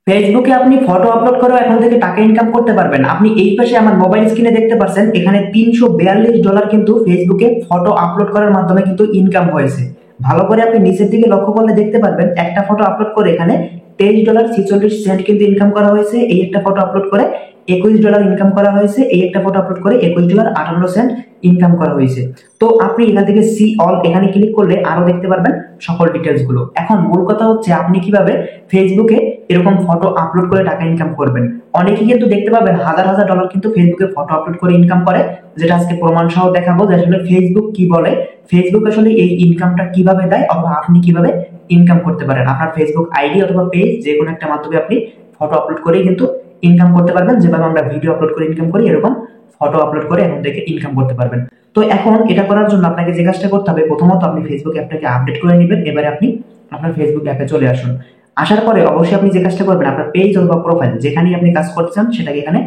ফেসবুকে আপনি photo upload করেও এখন থেকে টাকা ইনকাম করতে পারবেন। আপনি এই পাশে আমার মোবাইল স্ক্রিনে দেখতে পাচ্ছেন, এখানে $342 কিন্তু ফেসবুকে ফটো আপলোড করার মাধ্যমে কিন্তু ইনকাম হয়েছে। ভালো করে আপনি নিচের দিকে লক্ষ্য করলে দেখতে পারবেন, একটা ফটো আপলোড করে এখানে $23.46 কিন্তু ইনকাম করা হয়েছে। এই একটা ফটো আপলোড করে $21 ইনকাম করা হয়েছে। এই একটা ফটো আপলোড করে $21.58 ইনকাম করা হয়েছে। তো আপনি এখান থেকে সি অল এখানে ক্লিক করলে আরো দেখতে পারবেন সকল ডিটেলস গুলো। এখন মূল কথা হচ্ছে আপনি কিভাবে ফেসবুকে এরকম ফটো আপলোড করে টাকা ইনকাম করবেন। অনেকে কিন্তু দেখতে পাবেন হাজার হাজার ডলার কিন্তু ফেসবুকে ফটো আপলোড করে ইনকাম করে, যেটা আজকে প্রমাণ সহ দেখাবো যে আসলে ফেসবুক কি বলে, ফেসবুক আসলে এই ইনকামটা কিভাবে দেয়, অথবা আপনি কিভাবে ইনকাম করতে পারেন। আপনার ফেসবুক আইডি অথবা পেজ যে কোনো একটা মাধ্যমে আপনি ফটো আপলোড করেই কিন্তু ইনকাম করতে পারবেন। যেভাবে আমরা ভিডিও আপলোড করে ইনকাম করি, এরকম ফটো আপলোড করে এখন থেকে ইনকাম করতে পারবেন। তো এখন এটা করার জন্য আপনাকে যে কাজটা করতে হবে, প্রথমত আপনি ফেসবুক অ্যাপটাকে আপডেট করে নেবেন। এবারে আপনি আপনার ফেসবুক অ্যাপে চলে আসুন। আসার পরে অবশ্যই আপনি যে কাজটা করবেন, আপনার পেজ অথবা প্রোফাইল যেখানে আপনি কাজ করতে চান সেটাকে এখানে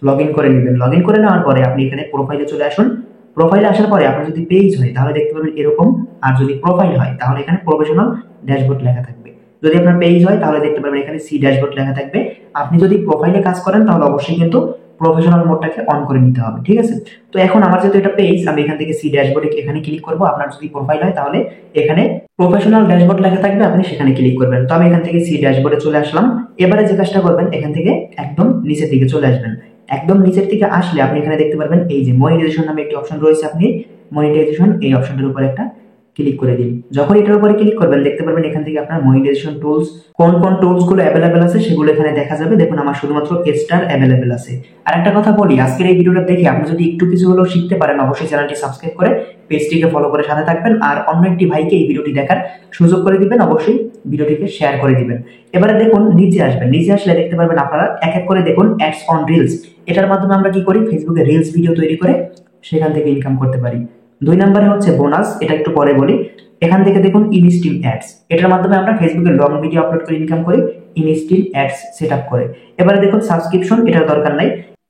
লগ ইন করে নেবেন। লগ ইন করে নেওয়ার পরে আপনি এখানে প্রোফাইলে চলে আসুন। প্রোফাইলে আসার পরে আপনার যদি পেজ হয় তাহলে দেখতে পাবেন এরকম, আর যদি প্রোফাইল হয় তাহলে এখানে প্রফেশনাল ড্যাশবোর্ড লেখা থাকবে। যদি আপনার পেজ হয় তাহলে দেখতে পাবেন এখানে সি ড্যাশবোর্ড লেখা থাকবে। আপনি যদি প্রোফাইলে কাজ করেন তাহলে অবশ্যই কিন্তু প্রফেশনাল মোডটাকে অন করে নিতে হবে, ঠিক আছে। তো এখন আমার যেহেতু এটা পেজ, আমি এখান থেকে সি ড্যাশবোর্ডে এখানে ক্লিক করব। আপনার যদি প্রোফাইল হয় তাহলে এখানে প্রফেশনাল ড্যাশবোর্ড লেখা থাকবে, আপনি সেখানে ক্লিক করবেন। তো আমি এখান থেকে সি ড্যাশবোর্ডে চলে আসলাম। এবারে যে কাজটা করবেন, এখান থেকে একদম নিচের দিকে চলে আসবেন। একদম নিচের দিকে আসলে আপনি এখানে দেখতে পারবেন এই যে মনিটাইজেশন নামে একটি অপশন রয়েছে। আপনি মনিটাইজেশন এই অপশনটার উপর একটা ক্লিক করে দিন। যখন এটার উপরে ক্লিক করবেন দেখতে পারবেন এখান থেকে আপনার মনিটাইজেশন টুলস কোন কোন টুলস গুলো অ্যাভেলেবেল আছে সেগুলো এখানে দেখা যাবে। দেখুন আমার শুধুমাত্র স্টার অ্যাভেলেবেল আছে। আর একটা কথা বলি, আজকের এই ভিডিওটা দেখে আপনি যদি একটু কিছু হলেও শিখতে পারেন, অবশ্যই চ্যানেলটি সাবস্ক্রাইব করে পেজটিকে ফলো করে সাথে থাকবেন। আর অন্য একটি ভাইকে এই ভিডিওটি দেখার সুযোগ করে দিবেন, অবশ্যই ভিডিওটিকে শেয়ার করে দিবেন। এবারে দেখুন নিচে আসবেন। নিচে আসলে দেখতে পারবেন আপনারা এক এক করে দেখুন অ্যাডস অন রিলস। এটার মাধ্যমে আমরা কি করি, ফেসবুকে রিলস ভিডিও তৈরি করে সেখান থেকে ইনকাম করতে পারি। 2 নম্বরে হচ্ছে বোনাস, এটা একটু পরে বলি। এখান থেকে দেখুন ইনস্টিম অ্যাডস, এটার মাধ্যমে আমরা ফেসবুকে লং ভিডিও আপলোড করে ইনকাম করি ইনস্টিম অ্যাডস সেটআপ করে। এবারে দেখুন সাবস্ক্রিপশন, এটার দরকার নাই।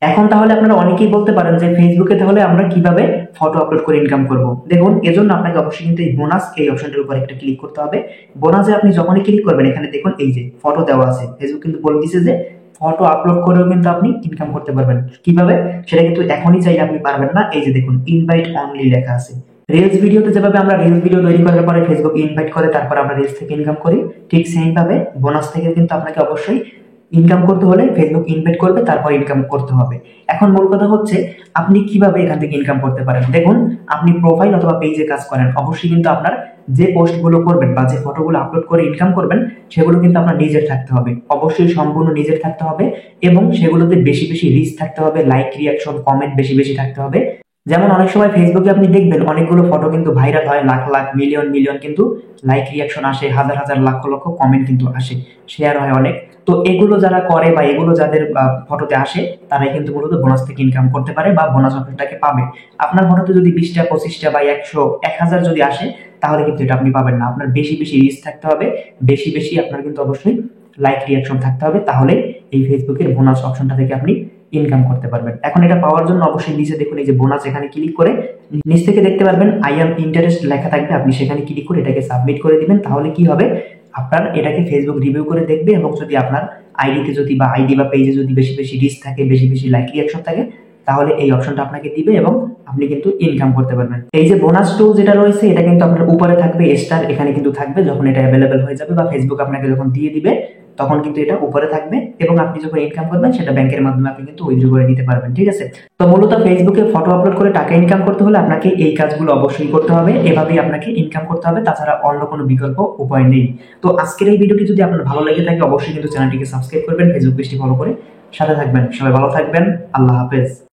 এখন তাহলে আপনারা অনেকেই বলতে পারেন যে ফেসবুকে তাহলে আমরা কিভাবে ফটো আপলোড করে ইনকাম করব। দেখুন এজন্য আপনাকে অবশ্যই কিন্তু এই বোনাস এই অপশনটার উপর একটা ক্লিক করতে হবে। বোনাসে আপনি যখনই ক্লিক করবেন এখানে দেখুন এই যে ফটো দেওয়া আছে। ফেসবুক কিন্তু বলে দিয়েছে যে ফটো আপলোড করেও কিন্তু আপনি ইনকাম করতে পারবেন। কিভাবে সেটা কিন্তু এখনই চাইলে আপনি পারবেন না। এই যে দেখুন ইনভাইট অনলি লেখা আছে। রিলস ভিডিওতে যেভাবে আমরা রিলস ভিডিও তৈরি করার পরে ফেসবুক ইনভাইট করে তারপর আমরা রিলস থেকে ইনকাম করি, ঠিক সেম ভাবে বোনাস থেকে কিন্তু আপনাকে অবশ্যই ইনকাম করতে হলে ফেসবুক ইনভাইট করবে, তারপর ইনকাম করতে হবে। এখন মূল কথা হচ্ছে আপনি কিভাবে এখান থেকে ইনকাম করতে পারেন। দেখুন আপনি প্রোফাইল অথবা পেজে কাজ করেন, অবশ্যই কিন্তু আপনার যে পোস্টগুলো করবেন বা যে ফটোগুলো আপলোড করে ইনকাম করবেন সেগুলো কিন্তু আপনার নিজের থাকতে হবে, অবশ্যই সম্পূর্ণ নিজের থাকতে হবে। এবং সেগুলোতে বেশি বেশি রিচ থাকতে হবে, লাইক রিয়াকশন কমেন্ট বেশি বেশি থাকতে হবে। যেমন অনেক সময় ফেসবুকে আপনি দেখবেন অনেকগুলো ফটো কিন্তু ভাইরাল হয়, লাখ লাখ মিলিয়ন মিলিয়ন কিন্তু লাইক রিয়াকশন আসে, হাজার হাজার লক্ষ লক্ষ কমেন্ট কিন্তু আসে, শেয়ার হয় অনেক। তো এগুলো যারা করে বা এগুলো যাদের ফটোতে আসে তারাই কিন্তু মূলত বোনাস থেকে ইনকাম করতে পারে বা বোনাস অপশনটাকে পাবে। আপনার ফটোতে যদি 20টা 25টা বা 100 1000 যদি আসে তাহলে কিন্তু এটা আপনি পাবেন না। আপনার বেশি বেশি রিচ থাকতে হবে, বেশি বেশি আপনার কিন্তু অবশ্যই লাইক রিয়াকশন থাকতে হবে, তাহলে এই ফেসবুকের বোনাস অপশনটা থেকে আপনি ইনকাম করতে পারবেন। এখন এটা পাওয়ার জন্য অবশ্যই নিচে দেখুন এই যে বোনাস, এখানে ক্লিক করে নিচ থেকে দেখতে পারবেন আই এম ইন্টারেস্ট লেখা থাকবে। আপনি সেখানে ক্লিক করে এটাকে সাবমিট করে দিবেন। তাহলে কি হবে, আপনার এটাকে ফেসবুক রিভিউ করে দেখবে এবং যদি আপনার আইডিতে যদি বা আইডি বা পেজে যদি বেশি বেশি রিচ থাকে, বেশি বেশি লাইক রিয়াকশন থাকে, তাহলে এই অপশনটা আপনাকে দিবে এবং আপনি কিন্তু ইনকাম করতে পারবেন। এই যে বোনাস টুল যেটা রয়েছে এটা কিন্তু আপনার উপরে থাকবে, স্টার এখানে কিন্তু থাকবে। যখন এটা অ্যাভেলেবেল হয়ে যাবে বা ফেসবুক আপনাকে যখন দিয়ে দিবে তখন কিন্তু এটা উপরে থাকবে এবং আপনি যখন ইনকাম করবেন সেটা ব্যাংকের মাধ্যমে আপনি কিন্তু উইথড্র করে নিতে পারবেন, ঠিক আছে। তো মূলত ফেসবুকে ফটো আপলোড করে টাকা ইনকাম করতে হলে আপনাকে এই কাজগুলো অবশ্যই করতে হবে, এভাবেই আপনাকে ইনকাম করতে হবে, তাছাড়া অন্য কোনো বিকল্প উপায় নেই। তো আজকের এই ভিডিওটি যদি আপনার ভালো লেগে থাকে অবশ্যই কিন্তু চ্যানেলটিকে সাবস্ক্রাইব করবেন, ফেসবুক পেজটি ফলো করে সাথে থাকবেন। সবাই ভালো থাকবেন, আল্লাহ হাফেজ।